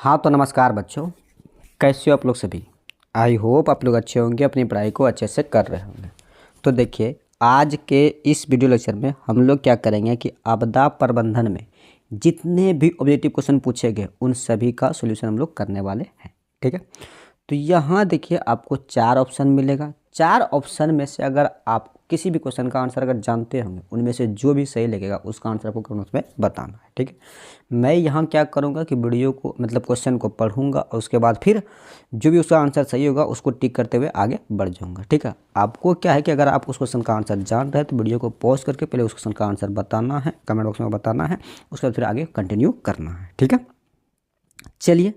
हाँ तो नमस्कार बच्चों, कैसे हो आप लोग सभी। आई होप आप लोग अच्छे होंगे, अपनी पढ़ाई को अच्छे से कर रहे होंगे। तो देखिए, आज के इस वीडियो लेक्चर में हम लोग क्या करेंगे कि आपदा प्रबंधन में जितने भी ऑब्जेक्टिव क्वेश्चन पूछे गए उन सभी का सोल्यूशन हम लोग करने वाले हैं। ठीक है, तो यहाँ देखिए आपको 4 ऑप्शन मिलेगा। 4 ऑप्शन में से अगर आप किसी भी क्वेश्चन का आंसर अगर जानते होंगे, उनमें से जो भी सही लगेगा उसका आंसर आपको कमेंट में बताना है। ठीक है, मैं यहाँ क्या करूँगा कि वीडियो को मतलब क्वेश्चन को पढ़ूंगा और उसके बाद फिर जो भी उसका आंसर सही होगा उसको टिक करते हुए आगे बढ़ जाऊँगा। ठीक है, आपको क्या है कि अगर आप उस क्वेश्चन का आंसर जान रहे हैं तो वीडियो को पॉज करके पहले उस क्वेश्चन का आंसर बताना है, कमेंट बॉक्स में बताना है, उसके बाद फिर आगे कंटिन्यू करना है। ठीक है, चलिए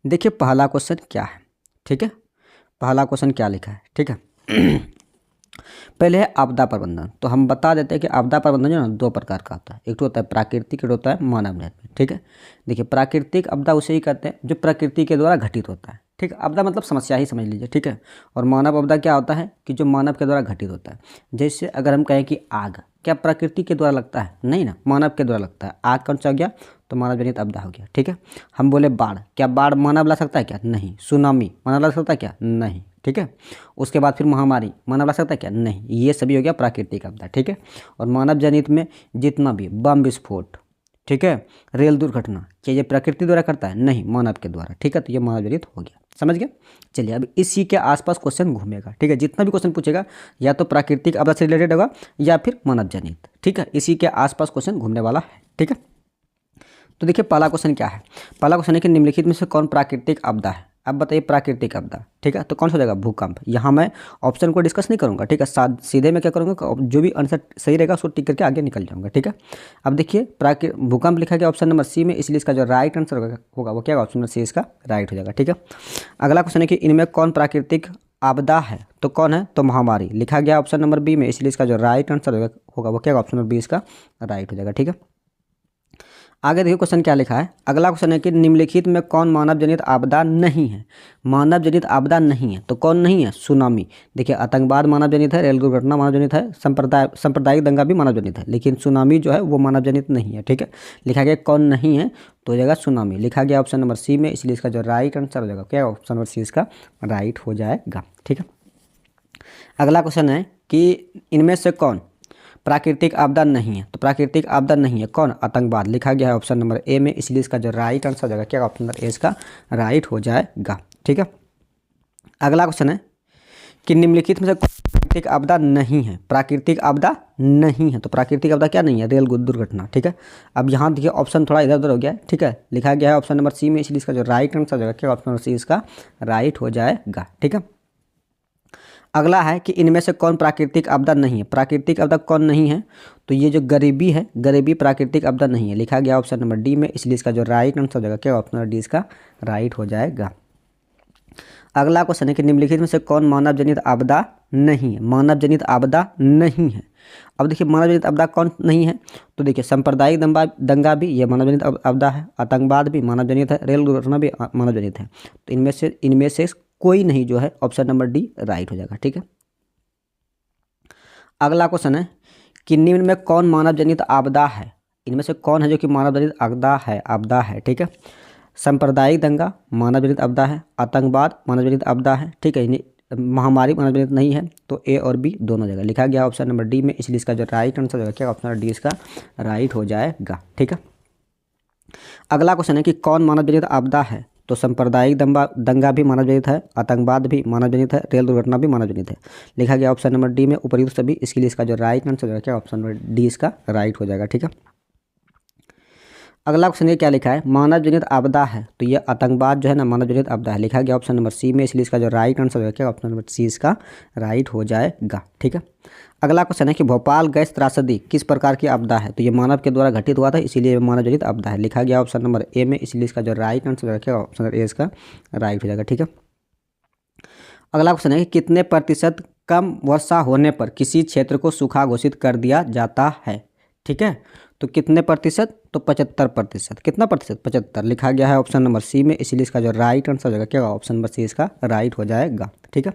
देखिए पहला क्वेश्चन क्या है। ठीक है, पहला क्वेश्चन क्या लिखा है। ठीक है, पहले है आपदा प्रबंधन। तो हम बता देते हैं कि आपदा प्रबंधन जो है ना 2 प्रकार का होता है। एक तो होता है प्राकृतिक, एक होता है मानव निर्मित। ठीक है, देखिए प्राकृतिक आपदा उसे ही कहते हैं जो प्रकृति के द्वारा घटित होता है। ठीक है, आपदा मतलब समस्या ही समझ लीजिए। ठीक है, और मानव आपदा क्या होता है कि जो मानव के द्वारा घटित होता है। जैसे अगर हम कहें कि आग क्या प्रकृति के द्वारा लगता है? नहीं ना, मानव के द्वारा लगता है। आग कौन सा हो गया? तो मानव जनित आपदा हो गया। ठीक है, हम बोले बाढ़, क्या बाढ़ मानव ला सकता है क्या? नहीं। सुनामी मानव ला सकता है क्या? नहीं। ठीक है, उसके बाद फिर महामारी मानव ला सकता है क्या? नहीं। ये सभी हो गया प्राकृतिक आपदा। ठीक है, और मानव जनित में जितना भी बम विस्फोट, ठीक है, रेल दुर्घटना, क्या ये प्रकृति द्वारा करता है? नहीं, मानव के द्वारा। ठीक है, तो ये मानव जनित हो गया। समझ गया। चलिए अब इसी के आसपास क्वेश्चन घूमेगा। ठीक है, जितना भी क्वेश्चन पूछेगा या तो प्राकृतिक आपदा से रिलेटेड होगा या फिर मानव जनित। ठीक है, इसी के आसपास क्वेश्चन घूमने वाला है। ठीक है, तो देखिए पहला क्वेश्चन क्या है। पहला क्वेश्चन है कि निम्नलिखित में से कौन प्राकृतिक आपदा है? अब बताइए प्राकृतिक आपदा। ठीक है, तो कौन सा हो जाएगा? भूकंप। यहाँ मैं ऑप्शन को डिस्कस नहीं करूँगा। ठीक है, सीधे मैं क्या करूँगा, जो भी आंसर सही रहेगा उसको टिक करके आगे निकल जाऊँगा। ठीक है, अब देखिए भूकंप लिखा गया ऑप्शन नंबर सी में, इसलिए इसका जो राइट आंसर होगा वो क्या होगा? ऑप्शन नंबर सी इसका राइट हो जाएगा। ठीक है, अगला क्वेश्चन है कि इनमें कौन प्राकृतिक आपदा है? तो कौन है? तो महामारी लिखा गया ऑप्शन नंबर बी में, इसलिए इसका जो राइट आंसर होगा वो क्या होगा? ऑप्शन नंबर बी इसका राइट हो जाएगा। ठीक है, आगे देखिए क्वेश्चन क्या लिखा है। अगला क्वेश्चन है कि निम्नलिखित में कौन मानव जनित आपदा नहीं है? मानव जनित आपदा नहीं है तो कौन नहीं है? सुनामी। देखिए आतंकवाद मानव जनित है, रेल दुर्घटना मानव जनित है, सांप्रदायिक दंगा भी मानव जनित है, लेकिन सुनामी जो है वो मानव जनित नहीं है। ठीक है, लिखा गया कौन नहीं है तो हो जाएगा सुनामी। लिखा गया ऑप्शन नंबर सी में, इसलिए इसका जो राइट आंसर हो जाएगा क्या? ऑप्शन नंबर सी इसका राइट हो जाएगा। ठीक है, अगला क्वेश्चन है कि इनमें से कौन प्राकृतिक आपदा नहीं है? तो प्राकृतिक आपदा नहीं है कौन? आतंकवाद। लिखा गया है ऑप्शन नंबर ए में, इसलिए इसका जो राइट आंसर हो जाएगा क्या? ऑप्शन नंबर ए इसका राइट हो जाएगा। ठीक है, अगला क्वेश्चन है कि निम्नलिखित में से प्राकृतिक आपदा नहीं है? प्राकृतिक आपदा नहीं है तो प्राकृतिक आपदा क्या नहीं है? रेल दुर्घटना। ठीक है, अब यहाँ देखिए ऑप्शन थोड़ा इधर उधर हो गया है। ठीक है, लिखा गया है ऑप्शन नंबर सी में, इसलिए इसका जो राइट आंसर हो जाएगा क्या? ऑप्शन नंबर सी इसका राइट हो जाएगा। ठीक है, अगला है कि इनमें से कौन प्राकृतिक आपदा नहीं है? प्राकृतिक आपदा कौन नहीं है? तो ये जो गरीबी है, गरीबी प्राकृतिक आपदा नहीं है। लिखा गया ऑप्शन नंबर डी में, इसलिए इसका जो राइट आंसर हो जाएगा क्या? ऑप्शन नंबर डी इसका राइट हो जाएगा। अगला क्वेश्चन है कि निम्नलिखित में से कौन मानव जनित आपदा नहीं है? मानव जनित आपदा नहीं है। अब देखिए मानव जनित आपदा कौन नहीं है? तो देखिए सांप्रदायिक दंगा भी ये मानव जनित आपदा है, आतंकवाद भी मानव जनित है, रेल दुर्घटना भी मानव जनित है। तो इनमें से कोई नहीं जो है, ऑप्शन नंबर डी राइट हो जाएगा। ठीक है, अगला क्वेश्चन है कि निम्न में कौन मानव जनित आपदा है? इनमें से कौन है जो कि मानव जनित आपदा है? ठीक है, सांप्रदायिक दंगा मानव जनित आपदा है, आतंकवाद मानव जनित आपदा है। ठीक है, महामारी मानव जनित नहीं है, तो ए और बी दोनों जगह लिखा गया ऑप्शन नंबर डी में, इसलिए इसका जो राइट आंसर होगा क्या? ऑप्शन नंबर डी इसका राइट हो जाएगा। ठीक है, अगला क्वेश्चन है कि कौन मानव जनित आपदा है? तो सांप्रदायिक दंगा भी मानव जनित है, आतंकवाद भी मानव जनित है, रेल दुर्घटना भी मानव जनित है। लिखा गया ऑप्शन नंबर डी में उपर्युक्त सभी, इसके लिए इसका जो राइट आंसर होगा क्या? ऑप्शन नंबर डी इसका राइट हो जाएगा। ठीक है, अगला क्वेश्चन ये क्या लिखा है? मानव जनित आपदा है तो ये आतंकवाद जो है ना मानव जनित आपदा है। लिखा गया ऑप्शन नंबर सी में, इसलिए इसका जो राइट आंसर होगा क्या? ऑप्शन नंबर सी इसका राइट हो जाएगा। ठीक है, अगला क्वेश्चन है कि भोपाल गैस त्रासदी किस प्रकार की आपदा है? तो ये मानव के द्वारा घटित हुआ था, इसीलिए मानव जनित आपदा है। लिखा गया ऑप्शन नंबर ए में, इसलिए इसका जो राइट आंसर होगा क्या? ऑप्शन नंबर ए इसका राइट हो जाएगा। ठीक है, अगला क्वेश्चन है कि कितने प्रतिशत कम वर्षा होने पर किसी क्षेत्र को सूखा घोषित कर दिया जाता है? ठीक है, तो कितने प्रतिशत? तो 75%। कितना प्रतिशत? 75। लिखा गया है ऑप्शन नंबर सी में, इसलिए इसका जो राइट आंसर हो जाएगा क्या? ऑप्शन नंबर सी इसका राइट हो जाएगा। ठीक है,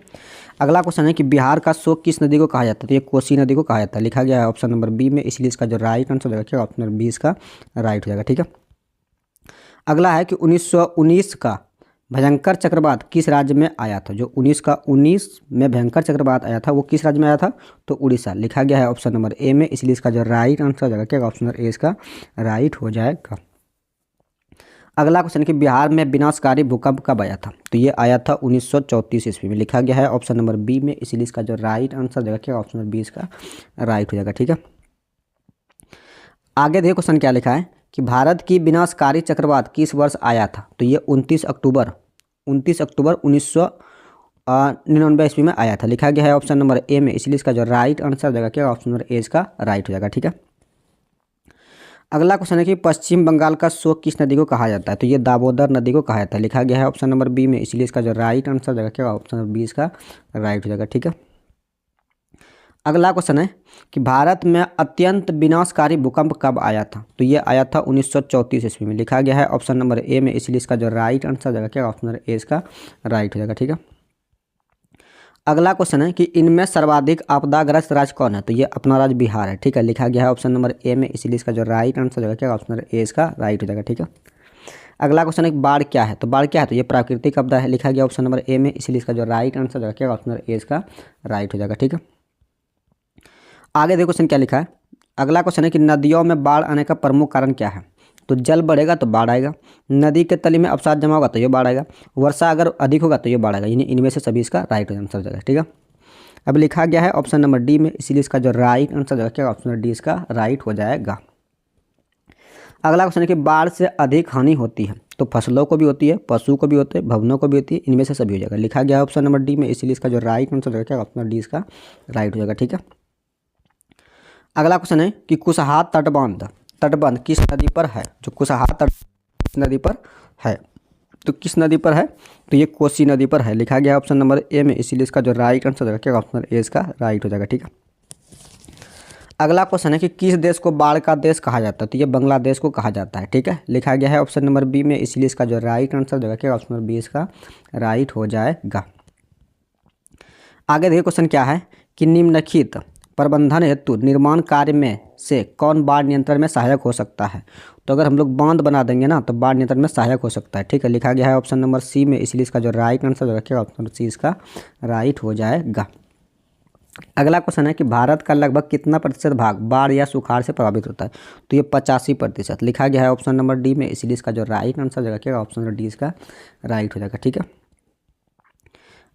अगला क्वेश्चन है कि बिहार का शोक किस नदी को कहा जाता है? तो ये कोसी नदी को कहा जाता है। लिखा गया है ऑप्शन नंबर बी में, इसलिए इसका जो राइट आंसर हो जाएगा क्या? ऑप्शन नंबर बी इसका राइट हो जाएगा। ठीक है, अगला है कि 1919 का भयंकर चक्रवात किस राज्य में आया था। जो 19 में भयंकर चक्रवात आया था वो किस राज्य में आया था, तो उड़ीसा। लिखा गया है ऑप्शन नंबर ए में, इसलिए इसका जो राइट आंसर हो जाएगा क्या, ऑप्शन नंबर ए इसका राइट हो जाएगा। अगला क्वेश्चन कि बिहार में विनाशकारी भूकंप कब आया था, तो ये आया था 1934 ईस्वी में। लिखा गया है ऑप्शन नंबर बी में, इसलिए इसका जो राइट आंसर हो जाएगा क्या, ऑप्शन नंबर बी इसका राइट हो जाएगा। ठीक है, आगे देखो क्वेश्चन क्या लिखा है कि भारत की विनाशकारी चक्रवात किस वर्ष आया था, तो ये 29 अक्टूबर 1999 ईस्वी में आया था। लिखा गया है ऑप्शन नंबर ए में, इसलिए इसका जो राइट आंसर हो जाएगा क्या, ऑप्शन नंबर ए इसका राइट हो जाएगा। ठीक है, अगला क्वेश्चन है कि पश्चिम बंगाल का शोक किस नदी को कहा जाता है, तो ये दामोदर नदी को कहा जाता है। लिखा गया है ऑप्शन नंबर बी में, इसलिए इसका जो राइट आंसर हो जाएगा क्या, ऑप्शन नंबर बी इसका राइट हो जाएगा। ठीक है, अगला क्वेश्चन है कि भारत में अत्यंत विनाशकारी भूकंप कब आया था, तो ये आया था 1934 ईस्वी में। लिखा गया है ऑप्शन नंबर ए में, इसलिए इसका जो राइट आंसर हो जाएगा क्या, ऑप्शन नंबर ए इसका राइट हो जाएगा। ठीक है, अगला क्वेश्चन है कि इनमें सर्वाधिक आपदाग्रस्त राज्य कौन है, तो ये अपना राज्य बिहार है। ठीक है, लिखा गया है ऑप्शन नंबर ए में, इसलिए इसका जो राइट आंसर हो जाएगा क्या, ऑप्शन नंबर ए इसका राइट हो जाएगा। ठीक है, अगला क्वेश्चन है बाढ़ क्या है, तो बाढ़ क्या है, तो ये प्राकृतिक आपदा है। लिखा गया ऑप्शन नंबर ए में, इसलिए इसका जो राइट आंसर हो जाएगा क्या, ऑप्शन नंबर ए इसका राइट हो जाएगा। ठीक है, आगे देखो क्वेश्चन क्या लिखा है। अगला क्वेश्चन है कि नदियों में बाढ़ आने का प्रमुख कारण क्या है, तो जल बढ़ेगा तो बाढ़ आएगा, नदी के तली में अवसाद जमा होगा तो ये बाढ़ आएगा, वर्षा अगर अधिक होगा तो ये बाढ़ आएगा। यानी इनमें से सभी इसका राइट आंसर हो जाएगा। ठीक है, अब लिखा गया है ऑप्शन नंबर डी में, इसीलिए इसका जो राइट आंसर हो जाएगा क्या, ऑप्शन नंबर डी इसका राइट हो जाएगा। अगला क्वेश्चन है कि बाढ़ से अधिक हानि होती है, तो फसलों को भी होती है, पशु को भी होती है, भवनों को भी होती है, इनमें से सभी हो जाएगा। लिखा गया है ऑप्शन नंबर डी में, इसीलिए इसका जो राइट आंसर हो जाएगा क्या, ऑप्शन नंबर डी इसका राइट हो जाएगा। ठीक है, अगला क्वेश्चन है कि कुशहा तटबंध किस नदी पर है, जो कुशहा तट नदी पर है, तो किस नदी पर है, तो ये कोसी नदी पर है। लिखा गया है ऑप्शन नंबर ए में, इसीलिए इसका जो राइट आंसर हो जाएगा क्या, ऑप्शन नंबर ए इसका राइट हो जाएगा। ठीक है, अगला क्वेश्चन है कि किस देश को बाढ़ का देश कहा जाता है, तो ये बांग्लादेश को कहा जाता है। ठीक है, लिखा गया है ऑप्शन नंबर बी में, इसलिए इसका जो राइट आंसर हो जाएगा क्या, ऑप्शन नंबर बी इसका राइट हो जाएगा। आगे देखिए क्वेश्चन क्या है कि निम्नलिखित प्रबंधन हेतु निर्माण कार्य में से कौन बाढ़ नियंत्रण में सहायक हो सकता है, तो अगर हम लोग बांध बना देंगे ना तो बाढ़ नियंत्रण में सहायक हो सकता है। ठीक है, लिखा गया है ऑप्शन नंबर सी में, इसलिए इसका जो राइट आंसर हो जाएगा ऑप्शन नंबर सी इसका राइट हो जाएगा। अगला क्वेश्चन है कि भारत का लगभग कितना प्रतिशत भाग बाढ़ या सुखाड़ से प्रभावित होता है, तो ये 85%। लिखा गया है ऑप्शन नंबर डी में, इसलिए इसका जो राइट आंसर हो जाएगा क्या, ऑप्शन नंबर डी इसका राइट हो जाएगा। ठीक है,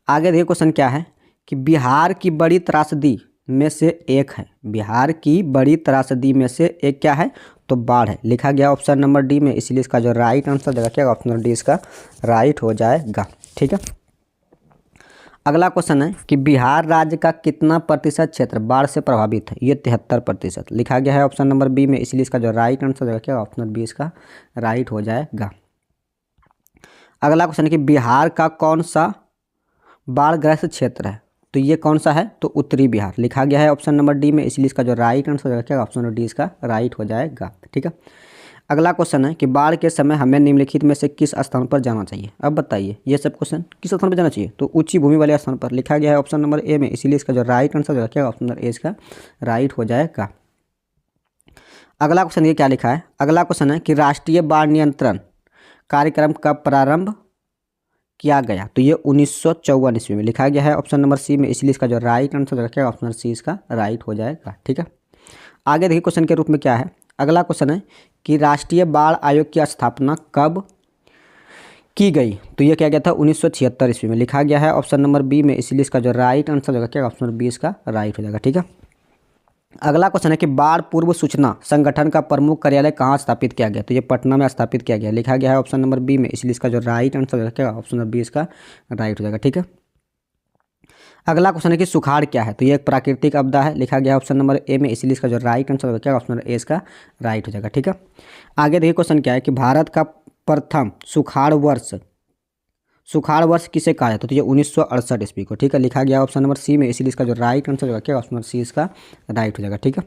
आगे देखिए क्वेश्चन क्या है कि बिहार की बड़ी त्रासदी में से एक है, बिहार की बड़ी त्रासदी में से एक क्या है, तो बाढ़ है। लिखा गया ऑप्शन नंबर डी में, इसलिए इसका जो राइट आंसर देगा क्या, ऑप्शन नंबर डी इसका राइट हो जाएगा। ठीक है, अगला क्वेश्चन है कि बिहार राज्य का कितना प्रतिशत क्षेत्र बाढ़ से प्रभावित है, ये 73%। लिखा गया है ऑप्शन नंबर बी में, इसलिए इसका जो राइट आंसर देगा क्या, ऑप्शन नंबर बी इसका राइट हो जाएगा। अगला क्वेश्चन है कि बिहार का कौन सा बाढ़ग्रस्त क्षेत्र है, तो ये कौन सा है, तो उत्तरी बिहार। लिखा गया है ऑप्शन नंबर डी में, इसलिए इसका जो राइट आंसर हो जाएगा क्या, ऑप्शन नंबर डी इसका राइट हो जाएगा। ठीक है, अगला क्वेश्चन है कि बाढ़ के समय हमें निम्नलिखित में से किस स्थान पर जाना चाहिए। अब बताइए ये सब क्वेश्चन किस स्थान पर जाना चाहिए, तो ऊंची भूमि वाले स्थान पर। लिखा गया है ऑप्शन नंबर ए में, इसीलिए इसका जो राइट आंसर हो जाएगा क्या, ऑप्शन नंबर ए इसका राइट हो जाएगा। अगला क्वेश्चन ये क्या लिखा है, अगला क्वेश्चन है कि राष्ट्रीय बाढ़ नियंत्रण कार्यक्रम कब प्रारंभ किया गया, तो ये 1954 ईस्वी में। लिखा गया है ऑप्शन नंबर सी में, इसलिए इसका जो राइट आंसर रखेगा ऑप्शन नंबर सी इसका राइट हो जाएगा। ठीक है, आगे देखिए क्वेश्चन के रूप में क्या है। अगला क्वेश्चन है कि राष्ट्रीय बाढ़ आयोग की स्थापना कब की गई, तो ये क्या गया था 1976 ईस्वी में। लिखा गया है ऑप्शन नंबर बी में, इसलिए इसका जो राइट आंसर होगा क्या, ऑप्शन नंबर बी इसका राइट हो जाएगा। ठीक है, अगला क्वेश्चन है कि बाढ़ पूर्व सूचना संगठन का प्रमुख कार्यालय कहाँ स्थापित किया गया, तो ये पटना में स्थापित किया गया। लिखा गया है ऑप्शन नंबर बी में, इसलिए इसका जो राइट आंसर होगा क्या, ऑप्शन नंबर बी इसका राइट हो जाएगा। ठीक है, अगला क्वेश्चन है कि सुखाड़ क्या है, तो ये एक प्राकृतिक आपदा है। लिखा गया है ऑप्शन नंबर ए में, इसलिए इसका जो राइट आंसर होगा क्या, ऑप्शन नंबर ए इसका राइट हो जाएगा। ठीक है, आगे देखिए क्वेश्चन क्या है कि भारत का प्रथम सुखाड़ वर्ष किसे कहा जाता है, तो ये 1968 ईस्वी को। ठीक है, लिखा गया ऑप्शन नंबर सी में, इसलिए इसका जो राइट आंसर होगा क्या, ऑप्शन नंबर सी इसका राइट हो जाएगा। ठीक है,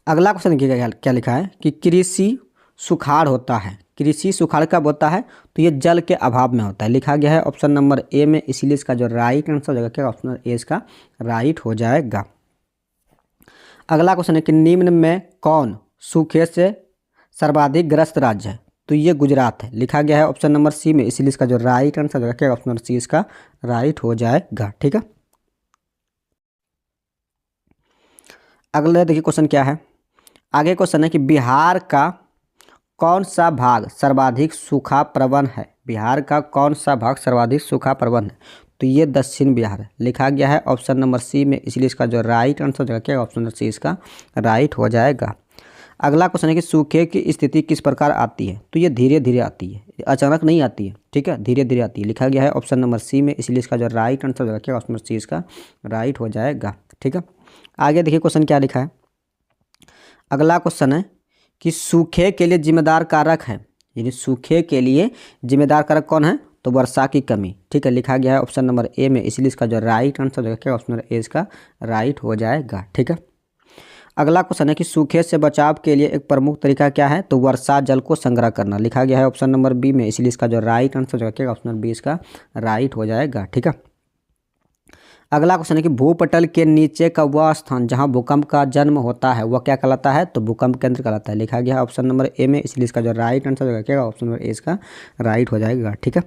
अगला क्वेश्चन क्या लिखा है कि कृषि सुखाड़ होता है, कृषि सुखाड़ कब होता है, तो ये जल के अभाव में होता है। लिखा गया है ऑप्शन नंबर ए में, इसलिए इसका जो राइट आंसर हो जाएगा क्या, ऑप्शन नंबर ए इसका राइट हो जाएगा। अगला क्वेश्चन है कि निम्न में कौन सूखे से सर्वाधिक ग्रस्त राज्य है तो ये गुजरात है, लिखा गया है ऑप्शन नंबर सी में, इसलिए इसका जो राइट आंसर हो जाएगा ऑप्शन नंबर सी इसका राइट हो जाएगा। ठीक है, अगला देखिए क्वेश्चन क्या है। आगे क्वेश्चन है कि बिहार का कौन सा भाग सर्वाधिक सूखा प्रवण है। बिहार का कौन सा भाग सर्वाधिक सूखा प्रवण है, तो ये दक्षिण बिहार है, लिखा गया है ऑप्शन नंबर सी में, इसलिए इसका जो राइट आंसर हो जाएगा क्या ऑप्शन नंबर सी इसका राइट हो जाएगा। अगला क्वेश्चन है कि सूखे की स्थिति किस प्रकार आती है, तो ये धीरे धीरे आती है, अचानक नहीं आती है। ठीक है, धीरे धीरे आती है, लिखा गया है ऑप्शन नंबर सी में, इसलिए इसका जो राइट आंसर हो जाएगा क्या ऑप्शन नंबर सी इसका राइट हो जाएगा। ठीक है, आगे देखिए क्वेश्चन क्या लिखा है। अगला क्वेश्चन है कि सूखे के लिए जिम्मेदार कारक है, यानी सूखे के लिए जिम्मेदार कारक कौन है, तो वर्षा की कमी। ठीक है, लिखा गया है ऑप्शन नंबर ए में, इसलिए इसका जो राइट आंसर हो जाएगा क्या ऑप्शन नंबर ए इसका राइट हो जाएगा। ठीक है, अगला क्वेश्चन है कि सूखे से बचाव के लिए एक प्रमुख तरीका क्या है, तो वर्षा जल को संग्रह करना, लिखा गया है ऑप्शन नंबर बी में, इसलिए इसका जो राइट आंसर हो जाएगा क्या ऑप्शन नंबर बी इसका राइट हो जाएगा। ठीक है, अगला क्वेश्चन है कि भूपटल के नीचे का वह स्थान जहां भूकंप का जन्म होता है वह क्या कहलाता है, तो भूकंप केंद्र कहलाता है, लिखा गया है ऑप्शन नंबर ए में, इसलिए इसका जो राइट आंसर होगा क्या ऑप्शन नंबर ए इसका राइट हो जाएगा। ठीक है,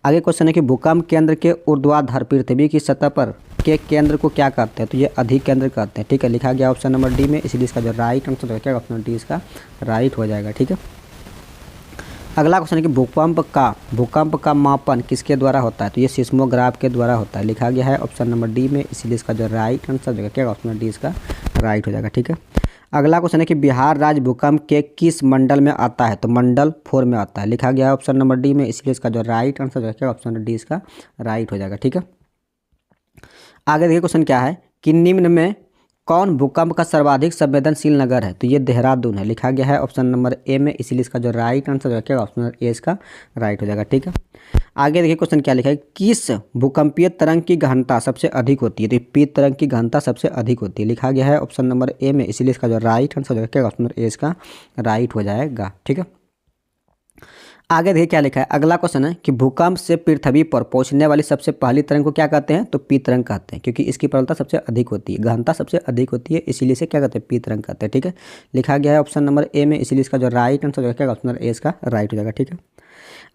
आगे क्वेश्चन है कि भूकंप केंद्र के ऊर्ध्वाधर पृथ्वी की सतह पर के केंद्र को क्या कहते हैं, तो ये अधिक केंद्र कहते हैं। ठीक है, लिखा गया ऑप्शन नंबर डी में, इसलिए इसका जो राइट आंसर होगा क्या ऑप्शन नंबर डी इसका राइट हो जाएगा। ठीक है, अगला क्वेश्चन है कि भूकंप का मापन किसके द्वारा होता है, तो ये सिस्मोग्राफ के द्वारा होता है, लिखा गया है ऑप्शन नंबर डी में, इसीलिए इसका जो राइट आंसर हो जाएगा क्या ऑप्शन नंबर डी इसका राइट हो जाएगा। ठीक है, अगला क्वेश्चन है कि बिहार राज्य भूकंप के किस मंडल में आता है, तो मंडल 4 में आता है, लिखा गया है ऑप्शन नंबर डी में, इसलिए इसका जो राइट आंसर हो जाएगा क्या ऑप्शन नंबर डी इसका राइट हो जाएगा। ठीक है, आगे देखिए क्वेश्चन क्या है कि निम्न में कौन भूकंप का सर्वाधिक संवेदनशील नगर है, तो ये देहरादून है, लिखा गया है ऑप्शन नंबर ए में, इसीलिए इसका जो राइट आंसर हो क्या ऑप्शन नंबर ए इसका राइट हो जाएगा। ठीक है, आगे देखिए क्वेश्चन क्या लिखा है, किस भूकंपीय तरंग की गहनता सबसे अधिक होती है, तो पी तरंग की गहनता सबसे अधिक होती है, लिखा गया है ऑप्शन नंबर ए में, इसीलिए इसका जो राइट आंसर हो जाएगा क्या ऑप्शन नंबर ए इसका राइट हो जाएगा। ठीक है, आगे देखिए क्या लिखा है। अगला क्वेश्चन है कि भूकंप से पृथ्वी पर पहुंचने वाली सबसे पहली तरंग को क्या कहते हैं, तो पी तरंग कहते हैं, क्योंकि इसकी प्रबलता सबसे अधिक होती है, गहनता सबसे अधिक होती है, इसीलिए इसे क्या कहते हैं पी तरंग कहते हैं। ठीक है, लिखा गया है ऑप्शन नंबर ए में, इसीलिए इसका जो राइट आंसर हो जाएगा क्या ऑप्शन नंबर ए इसका राइट हो जाएगा। ठीक है,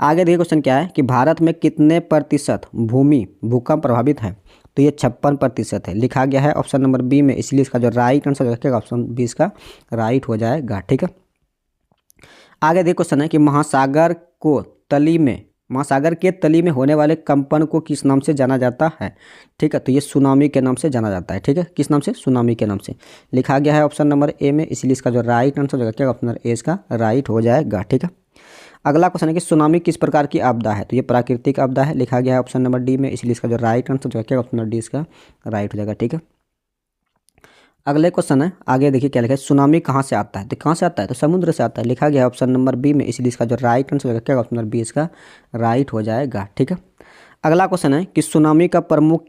आगे देखिए क्वेश्चन क्या है कि भारत में कितने प्रतिशत भूमि भूकंप प्रभावित है, तो ये 56% है, लिखा गया है ऑप्शन नंबर बी में, इसलिए इसका जो राइट आंसर हो जाएगा क्या ऑप्शन बी इसका राइट हो जाएगा। ठीक है, आगे देखो क्वेश्चन है कि महासागर के तली में होने वाले कंपन को किस नाम से जाना जाता है। ठीक है, तो ये सुनामी के नाम से जाना जाता है। ठीक है, किस नाम से, सुनामी के नाम से, लिखा गया है ऑप्शन नंबर ए में, इसलिए इसका जो राइट आंसर हो जाएगा क्या ऑप्शन नंबर ए इसका राइट हो जाएगा। ठीक है, अगला क्वेश्चन है कि सुनामी किस प्रकार की आपदा है, तो ये प्राकृतिक आपदा है, लिखा गया है ऑप्शन नंबर डी में, इसलिए इसका जो राइट आंसर हो जाएगा क्या ऑप्शन नंबर डी इसका राइट हो जाएगा। ठीक है, अगले क्वेश्चन है, आगे देखिए क्या लिखा है, सुनामी कहाँ से आता है, तो कहाँ से आता है, तो समुद्र से आता है, लिखा गया है ऑप्शन नंबर बी में, इसलिए इसका जो राइट आंसर होगा क्या ऑप्शन नंबर बी इसका राइट हो जाएगा। ठीक है, अगला क्वेश्चन है कि सुनामी का प्रमुख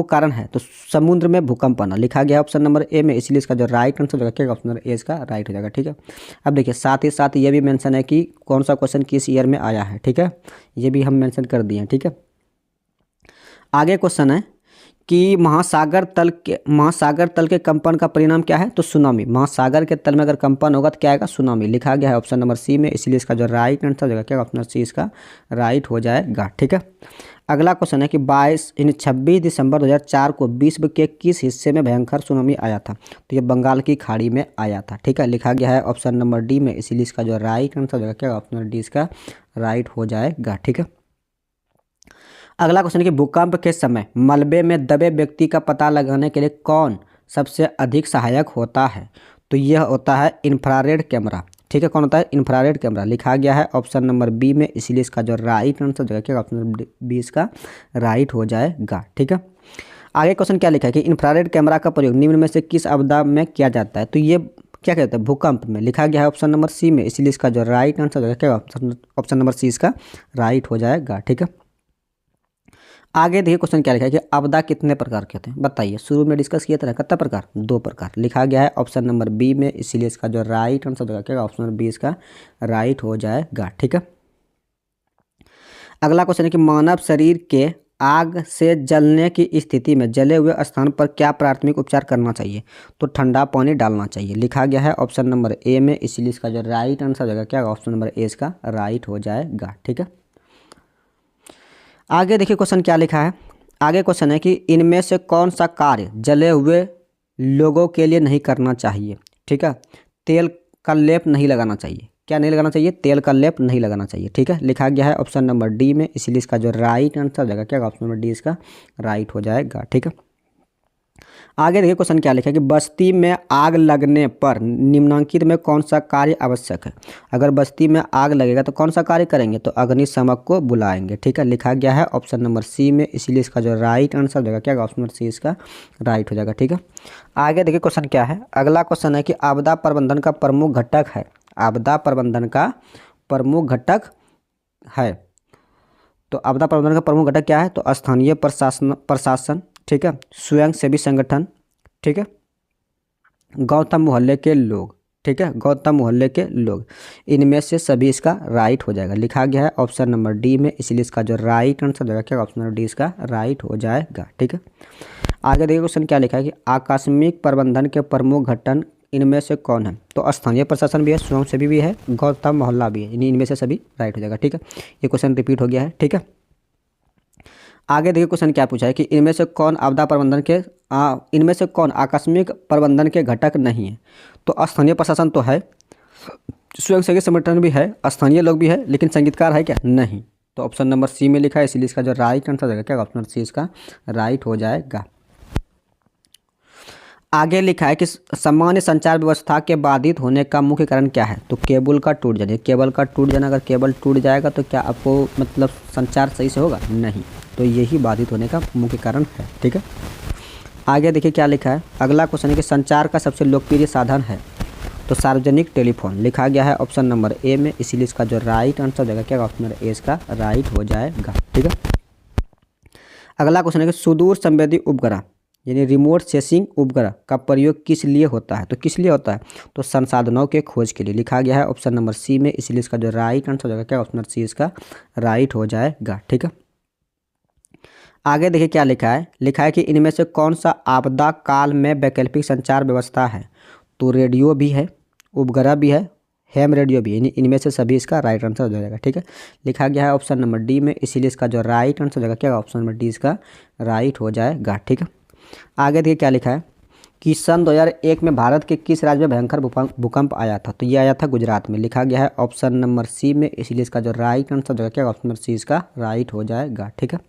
कारण है, तो समुद्र में भूकंप आना, लिखा गया है ऑप्शन नंबर ए में, इसलिए इसका जो राइट आंसर होगा क्या ऑप्शन नंबर ए इसका राइट हो जाएगा। ठीक है, अब देखिए साथ ही साथ ये भी मेंशन है कि कौन सा क्वेश्चन किस ईयर में आया है। ठीक है, ये भी हम मेंशन कर दिए हैं। ठीक है, आगे क्वेश्चन है कि महासागर तल के कंपन का परिणाम क्या है, तो सुनामी। महासागर के तल में अगर कंपन होगा तो क्या आएगा, सुनामी, लिखा गया है ऑप्शन नंबर सी में, इसलिए इसका जो राइट आंसर हो जाएगा क्या ऑप्शन सी इसका राइट हो जाएगा। ठीक है, अगला क्वेश्चन है कि 26 दिसंबर 2004 को विश्व के किस हिस्से में भयंकर सुनामी आया था, तो ये बंगाल की खाड़ी में आया था। ठीक है, लिखा गया है ऑप्शन नंबर डी में, इसलिए इसका जो राइट आंसर हो जाएगा क्या ऑप्शन नंबर डी इसका राइट हो जाएगा। ठीक है, अगला क्वेश्चन है कि भूकंप के समय मलबे में दबे व्यक्ति का पता लगाने के लिए कौन सबसे अधिक सहायक होता है, तो यह होता है इंफ्रारेड कैमरा। ठीक है, कौन होता है, इंफ्रारेड कैमरा, लिखा गया है ऑप्शन नंबर बी में, इसलिए इसका जो राइट आंसर हो जाएगा क्या ऑप्शन नंबर बी इसका राइट हो जाएगा। ठीक है, आगे क्वेश्चन क्या लिखा है कि इंफ्रारेड कैमरा का प्रयोग निम्न में से किस आपदा में किया जाता है, तो ये क्या कहते हैं, भूकंप में, लिखा गया है ऑप्शन नंबर सी में, इसलिए इसका जो राइट आंसर हो जाएगा क्या ऑप्शन नंबर सी इसका राइट हो जाएगा। ठीक है, आगे देखिए क्वेश्चन क्या लिखा है कि आपदा कितने प्रकार के होते हैं, बताइए। शुरू में डिस्कस किया था कितना प्रकार, 2 प्रकार, लिखा गया है ऑप्शन नंबर बी में, इसीलिए इसका जो राइट आंसर होगा क्या ऑप्शन नंबर बी इसका राइट हो जाएगा। ठीक है, अगला क्वेश्चन है कि मानव शरीर के आग से जलने की स्थिति में जले हुए स्थान पर क्या प्राथमिक उपचार करना चाहिए? तो ठंडा पानी डालना चाहिए। लिखा गया है ऑप्शन नंबर ए में, इसलिए इसका जो राइट आंसर हो जाएगा क्या, ऑप्शन नंबर ए इसका राइट हो जाएगा। ठीक है, आगे देखिए क्वेश्चन क्या लिखा है। आगे क्वेश्चन है कि इनमें से कौन सा कार्य जले हुए लोगों के लिए नहीं करना चाहिए? ठीक है, तेल का लेप नहीं लगाना चाहिए। क्या नहीं लगाना चाहिए? तेल का लेप नहीं लगाना चाहिए। ठीक है, लिखा गया है ऑप्शन नंबर डी में, इसलिए इसका जो राइट आंसर हो जाएगा क्या, ऑप्शन नंबर डी इसका राइट हो जाएगा। ठीक है, आगे देखिए क्वेश्चन क्या लिखा है कि बस्ती में आग लगने पर निम्नलिखित में कौन सा कार्य आवश्यक है? अगर बस्ती में आग लगेगा तो कौन सा कार्य करेंगे? तो अग्निशमक को बुलाएंगे। ठीक है, लिखा गया है ऑप्शन नंबर सी में, इसलिए इसका जो राइट आंसर हो जाएगा क्या, ऑप्शन नंबर सी इसका राइट हो जाएगा। ठीक है, आगे देखिए क्वेश्चन क्या है। अगला क्वेश्चन है कि आपदा प्रबंधन का प्रमुख घटक है, आपदा प्रबंधन का प्रमुख घटक है, तो आपदा प्रबंधन का प्रमुख घटक क्या है? तो स्थानीय प्रशासन, ठीक है, स्वयंसेवी संगठन, ठीक है, गौतम मोहल्ले के लोग, ठीक है, गौतम मोहल्ले के लोग, इनमें से सभी इसका राइट हो जाएगा। लिखा गया है ऑप्शन नंबर डी में, इसलिए इसका जो राइट आंसर हो जाएगा क्या, ऑप्शन नंबर डी इसका राइट हो जाएगा। ठीक है, आगे देखिए क्वेश्चन क्या लिखा है कि आकस्मिक प्रबंधन के प्रमुख घटक इनमें से कौन है? तो स्थानीय प्रशासन भी है, स्वयंसेवी भी है, गौतम मोहल्ला भी है, इनमें से सभी राइट हो जाएगा। ठीक है, ये क्वेश्चन रिपीट हो गया है। ठीक है, आगे देखिए क्वेश्चन क्या पूछा है कि इनमें से कौन आपदा प्रबंधन के इनमें से कौन आकस्मिक प्रबंधन के घटक नहीं है? तो स्थानीय प्रशासन तो है, स्वयंसेवी संगठन भी है, स्थानीय लोग भी है, लेकिन संगीतकार है क्या? नहीं। तो ऑप्शन नंबर सी में लिखा है, इसलिए इसका जो राइट आंसर होगा क्या, ऑप्शन नंबर सी इसका राइट हो जाएगा। आगे लिखा है कि सामान्य संचार व्यवस्था के बाधित होने का मुख्य कारण क्या है? तो केबल का टूट जाना। केबल का टूट जाना, अगर केबल टूट जाएगा तो क्या आपको मतलब संचार सही से होगा? नहीं, तो यही बाधित होने का मुख्य कारण है। ठीक है, आगे देखिए क्या लिखा है। अगला क्वेश्चन है कि संचार का सबसे लोकप्रिय साधन है, तो सार्वजनिक टेलीफोन। लिखा गया है ऑप्शन नंबर ए में, इसीलिए इसका जो राइट आंसर देगा क्या, ऑप्शन नंबर ए इसका राइट हो जाएगा। ठीक है, अगला क्वेश्चन है कि सुदूर संवेदी उपग्रह यानी रिमोट सेंसिंग उपग्रह का प्रयोग किस लिए होता है? तो किस लिए होता है? तो संसाधनों के खोज के लिए। लिखा गया है ऑप्शन नंबर सी में, इसलिए इसका जो राइट आंसर हो जाएगा क्या, ऑप्शन नंबर सी इसका राइट हो जाएगा। ठीक है, आगे देखिए क्या लिखा है। लिखा है कि इनमें से कौन सा आपदा काल में वैकल्पिक संचार व्यवस्था है? तो रेडियो भी है, उपग्रह भी है, हैम रेडियो भी है, इनमें से सभी इसका राइट आंसर हो जाएगा। ठीक है, लिखा गया है ऑप्शन नंबर डी में, इसीलिए इसका जो राइट आंसर हो जाएगा क्या, ऑप्शन नंबर डी इसका राइट हो जाएगा। ठीक है, आगे देखिए क्या लिखा है कि सन 2001 में भारत के किस राज्य में भयंकर भूकंप आया था? तो ये आया था गुजरात में। लिखा गया है ऑप्शन नंबर सी में, इसलिए इसका जो राइट आंसर हो जाएगा क्या, ऑप्शन नंबर सी इसका राइट हो जाएगा। ठीक है,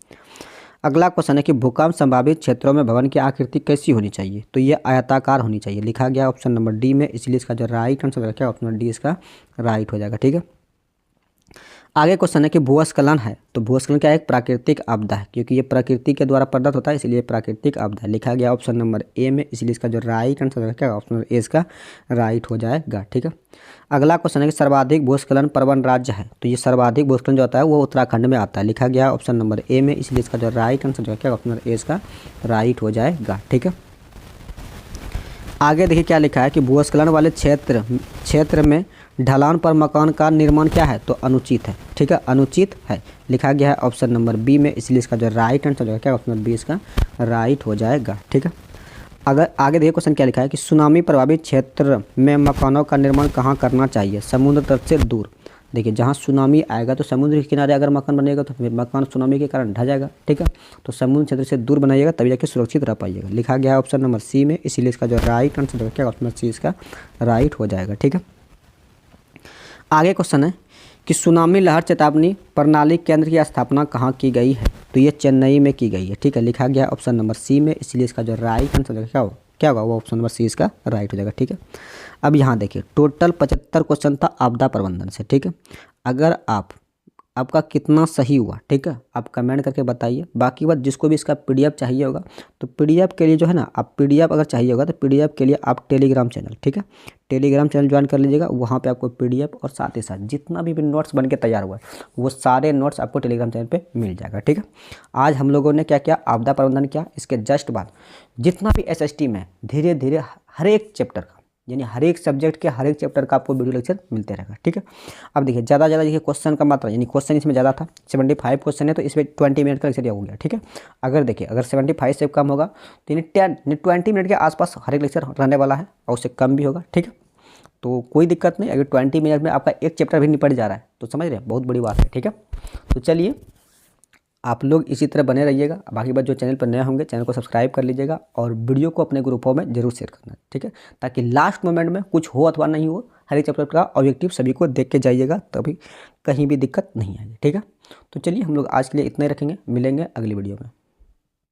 अगला क्वेश्चन है कि भूकंप संभावित क्षेत्रों में भवन की आकृति कैसी होनी चाहिए? तो ये आयताकार होनी चाहिए। लिखा गया ऑप्शन नंबर डी में, इसलिए इसका जो राइट आंसर हो जाएगा क्या, ऑप्शन नंबर डी इसका राइट हो जाएगा। ठीक है, आगे क्वेश्चन है कि भूस्खलन है, तो भूस्खलन क्या है? एक प्राकृतिक आपदा है, क्योंकि ये प्रकृति के द्वारा प्रदत्त होता है, इसलिए प्राकृतिक आपदा है। लिखा गया ऑप्शन नंबर ए में, इसलिए इसका जो राइट आंसर होगा क्या, ऑप्शन नंबर ए इसका राइट हो जाएगा। ठीक है, अगला क्वेश्चन है कि सर्वाधिक भूस्खलन प्रवण राज्य है, तो ये सर्वाधिक भूस्खलन जो होता है वो उत्तराखंड में आता है। लिखा गया ऑप्शन नंबर ए में, इसलिए इसका जो राइट आंसर होगा क्या, ऑप्शन नंबर ए इसका राइट हो जाएगा। ठीक है, आगे देखिए क्या लिखा है कि भूस्खलन वाले क्षेत्र में ढलान पर मकान का निर्माण क्या है? तो अनुचित है। ठीक है, अनुचित है। लिखा गया है ऑप्शन नंबर बी में, इसलिए इसका जो राइट आंसर होगा क्या, ऑप्शन नंबर बी इसका राइट हो जाएगा। ठीक है, अगर आगे देखिए क्वेश्चन क्या लिखा है कि सुनामी प्रभावित क्षेत्र में मकानों का निर्माण कहाँ करना चाहिए? समुद्र तट से दूर। देखिए जहाँ सुनामी आएगा तो समुद्र के किनारे अगर मकान बनेगा तो फिर मकान सुनामी के कारण ढह जाएगा। ठीक है, तो समुद्र क्षेत्र से दूर बनाइएगा तभी जाके सुरक्षित रह पाइएगा। लिखा गया है ऑप्शन नंबर सी में, इसीलिए इसका जो राइट आंसर होगा क्या, ऑप्शन नंबर सी इसका राइट हो जाएगा। ठीक है, आगे क्वेश्चन है कि सुनामी लहर चेतावनी प्रणाली केंद्र की स्थापना कहाँ की गई है? तो ये चेन्नई में की गई है। ठीक है, लिखा गया ऑप्शन नंबर सी में, इसलिए इसका जो राइट आंसर क्या होगा वो ऑप्शन नंबर सी इसका राइट हो जाएगा। ठीक है, अब यहाँ देखिए टोटल 75 क्वेश्चन था आपदा प्रबंधन से। ठीक है, अगर आपका कितना सही हुआ, ठीक है, आप कमेंट करके बताइए। बाकी बात जिसको भी इसका पीडीएफ चाहिए होगा तो पीडीएफ के लिए जो है ना, आप पीडीएफ अगर चाहिए होगा तो पीडीएफ के लिए आप टेलीग्राम चैनल, ठीक है, टेलीग्राम चैनल ज्वाइन कर लीजिएगा। वहाँ पे आपको पीडीएफ और साथ ही साथ जितना भी नोट्स बन के तैयार हुआ है वो सारे नोट्स आपको टेलीग्राम चैनल पे मिल जाएगा। ठीक है, आज हम लोगों ने क्या किया, आपदा प्रबंधन किया। इसके जस्ट बाद जितना भी एसएसटी में धीरे धीरे हर एक चैप्टर का यानी हर एक सब्जेक्ट के हर एक चैप्टर का आपको वीडियो लेक्चर मिलते रहेगा, ठीक है। अब देखिए ज़्यादा देखिए क्वेश्चन का मात्रा, यानी क्वेश्चन इसमें ज़्यादा था, 75 क्वेश्चन है तो इसमें 20 मिनट का लेक्चर हो गया, ठीक है। अगर देखिए अगर 75 से कम होगा तो यानी 20 मिनट के आसपास हर एक लेक्चर रहने वाला है, और उससे कम भी होगा, ठीक है। तो कोई दिक्कत नहीं, अगर 20 मिनट में आपका एक चैप्टर भी निपट जा रहा है तो समझ रहे हैं, बहुत बड़ी बात है, ठीक है। तो चलिए आप लोग इसी तरह बने रहिएगा। बाकी बात जो चैनल पर नए होंगे चैनल को सब्सक्राइब कर लीजिएगा और वीडियो को अपने ग्रुपों में जरूर शेयर करना, ठीक है, ताकि लास्ट मोमेंट में कुछ हो अथवा नहीं हो, हर एक चैप्टर का ऑब्जेक्टिव सभी को देख के जाइएगा, तभी कहीं भी दिक्कत नहीं आएगी, ठीक है। तो चलिए हम लोग आज के लिए इतना ही रखेंगे, मिलेंगे अगली वीडियो में।